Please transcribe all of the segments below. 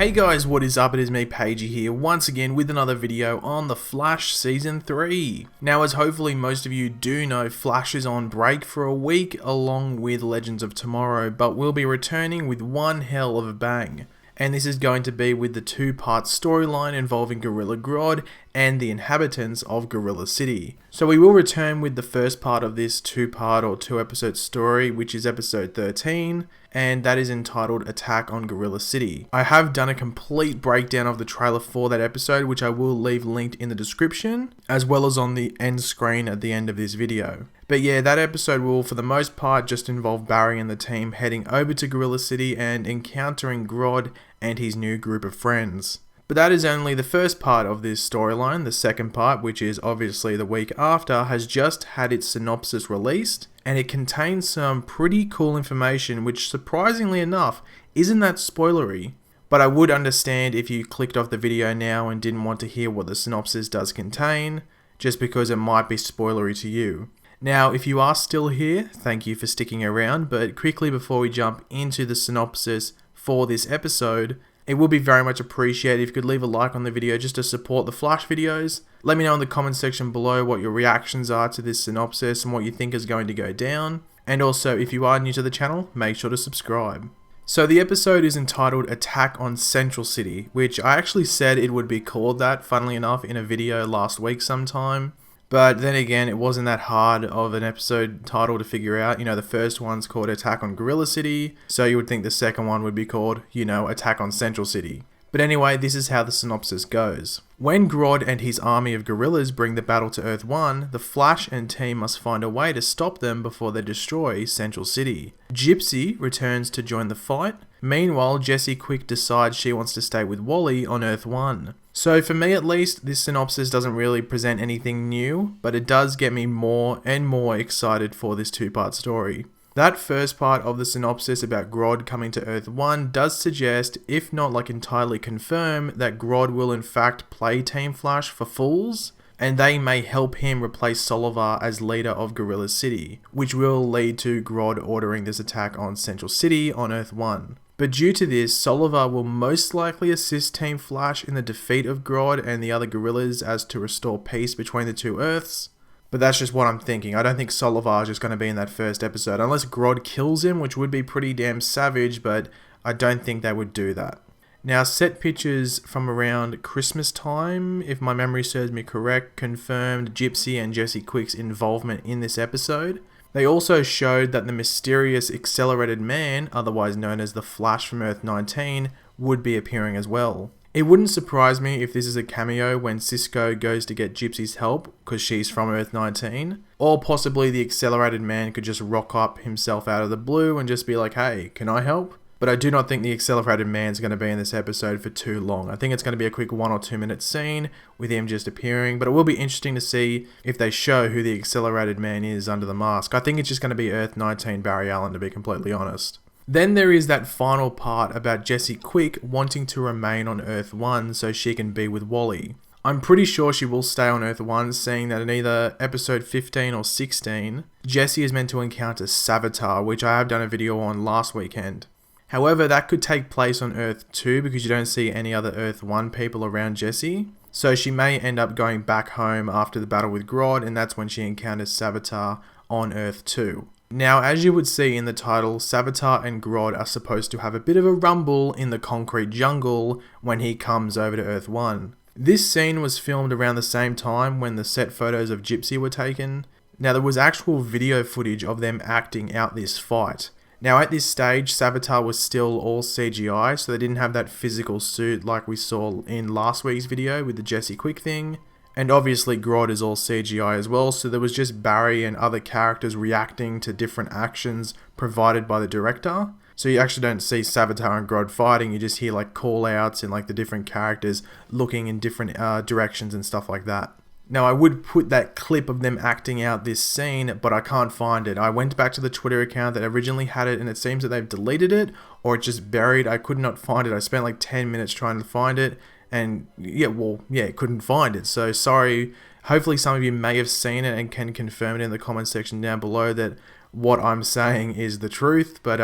Hey guys, what is up? It is me, Pagey here, once again with another video on The Flash Season 3. Now, as hopefully most of you do know, Flash is on break for a week along with Legends of Tomorrow, but will be returning with one hell of a bang. And this is going to be with the two-part storyline involving Gorilla Grodd and the inhabitants of Gorilla City. So we will return with the first part of this two-part or two-episode story, which is episode 13, and that is entitled Attack on Gorilla City. I have done a complete breakdown of the trailer for that episode, which I will leave linked in the description, as well as on the end screen at the end of this video. But yeah, that episode will, for the most part, just involve Barry and the team heading over to Gorilla City and encountering Grodd and his new group of friends. But that is only the first part of this storyline. The second part, which is obviously the week after, has just had its synopsis released, and it contains some pretty cool information which, surprisingly enough, isn't that spoilery. But I would understand if you clicked off the video now and didn't want to hear what the synopsis does contain, just because it might be spoilery to you. Now, if you are still here, thank you for sticking around, but quickly before we jump into the synopsis for this episode, it would be very much appreciated if you could leave a like on the video just to support the Flash videos. Let me know in the comment section below what your reactions are to this synopsis and what you think is going to go down. And also, if you are new to the channel, make sure to subscribe. So the episode is entitled Attack on Central City, which I actually said it would be called that, funnily enough, in a video last week sometime. But then again, it wasn't that hard of an episode title to figure out. You know, the first one's called Attack on Gorilla City, so you would think the second one would be called, you know, Attack on Central City. But anyway, this is how the synopsis goes. When Grodd and his army of gorillas bring the battle to Earth-1, the Flash and team must find a way to stop them before they destroy Central City. Gypsy returns to join the fight. Meanwhile, Jessie Quick decides she wants to stay with Wally on Earth-1. So for me at least, this synopsis doesn't really present anything new, but it does get me more and more excited for this two-part story. That first part of the synopsis about Grodd coming to Earth-1 does suggest, if not like entirely confirm, that Grodd will in fact play Team Flash for fools, and they may help him replace Savitar as leader of Gorilla City, which will lead to Grodd ordering this attack on Central City on Earth-1. But due to this, Savitar will most likely assist Team Flash in the defeat of Grodd and the other gorillas as to restore peace between the two Earths. But that's just what I'm thinking. I don't think Savitar is just going to be in that first episode, unless Grodd kills him, which would be pretty damn savage, but I don't think they would do that. Now, set pictures from around Christmas time, if my memory serves me correct, confirmed Gypsy and Jessie Quick's involvement in this episode. They also showed that the mysterious accelerated man, otherwise known as the Flash from Earth-19, would be appearing as well. It wouldn't surprise me if this is a cameo when Cisco goes to get Gypsy's help, because she's from Earth-19. Or possibly the accelerated man could just rock up himself out of the blue and just be like, hey, can I help? But I do not think the accelerated man's going to be in this episode for too long. I think it's going to be a quick 1 or 2 minute scene with him just appearing, but it will be interesting to see if they show who the accelerated man is under the mask. I think it's just going to be Earth-19 Barry Allen, to be completely honest. Then there is that final part about Jessie Quick wanting to remain on Earth-1 so she can be with Wally. I'm pretty sure she will stay on Earth-1, seeing that in either episode 15 or 16, Jessie is meant to encounter Savitar, which I have done a video on last weekend. However, that could take place on Earth-2 because you don't see any other Earth-1 people around Jessie. So she may end up going back home after the battle with Grodd, and that's when she encounters Savitar on Earth-2. Now, as you would see in the title, Savitar and Grodd are supposed to have a bit of a rumble in the concrete jungle when he comes over to Earth-1. This scene was filmed around the same time when the set photos of Gypsy were taken. Now, there was actual video footage of them acting out this fight. Now at this stage, Savitar was still all CGI, so they didn't have that physical suit like we saw in last week's video with the Jessie Quick thing. And obviously Grodd is all CGI as well, so there was just Barry and other characters reacting to different actions provided by the director. So you actually don't see Savitar and Grodd fighting, you just hear like call outs and like the different characters looking in different directions and stuff like that. Now, I would put that clip of them acting out this scene, but I can't find it. I went back to the Twitter account that originally had it, and it seems that they've deleted it, or it's just buried. I could not find it. I spent like 10 minutes trying to find it, and couldn't find it. So sorry. Hopefully some of you may have seen it and can confirm it in the comment section down below that what I'm saying is the truth. But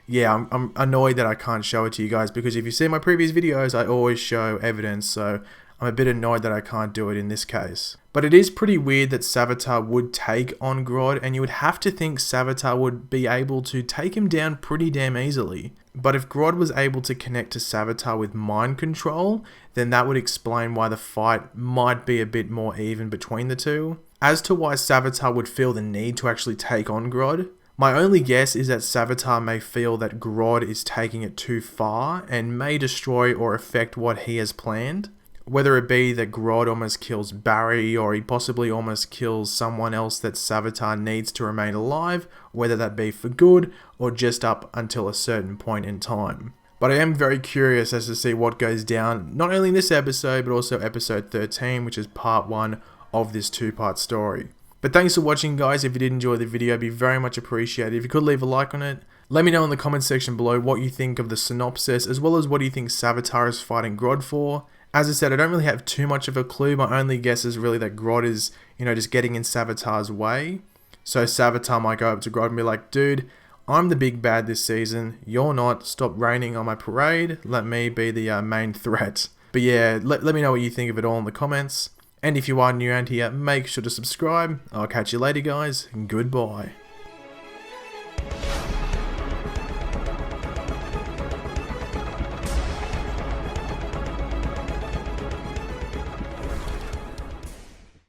yeah, I'm annoyed that I can't show it to you guys, because if you see my previous videos, I always show evidence, so I'm a bit annoyed that I can't do it in this case. But it is pretty weird that Savitar would take on Grodd, and you would have to think Savitar would be able to take him down pretty damn easily. But if Grodd was able to connect to Savitar with mind control, then that would explain why the fight might be a bit more even between the two. As to why Savitar would feel the need to actually take on Grodd, my only guess is that Savitar may feel that Grodd is taking it too far and may destroy or affect what he has planned. Whether it be that Grodd almost kills Barry, or he possibly almost kills someone else that Savitar needs to remain alive, whether that be for good or just up until a certain point in time. But I am very curious as to see what goes down, not only in this episode, but also episode 13, which is part 1 of this 2-part story. But thanks for watching, guys. If you did enjoy the video, it'd be very much appreciated if you could leave a like on it. Let me know in the comment section below what you think of the synopsis, as well as what do you think Savitar is fighting Grodd for. As I said, I don't really have too much of a clue. My only guess is really that Grodd is, just getting in Savitar's way. So Savitar might go up to Grodd and be like, dude, I'm the big bad this season. You're not. Stop raining on my parade. Let me be the main threat. But yeah, let me know what you think of it all in the comments. And if you are new around here, make sure to subscribe. I'll catch you later, guys. Goodbye.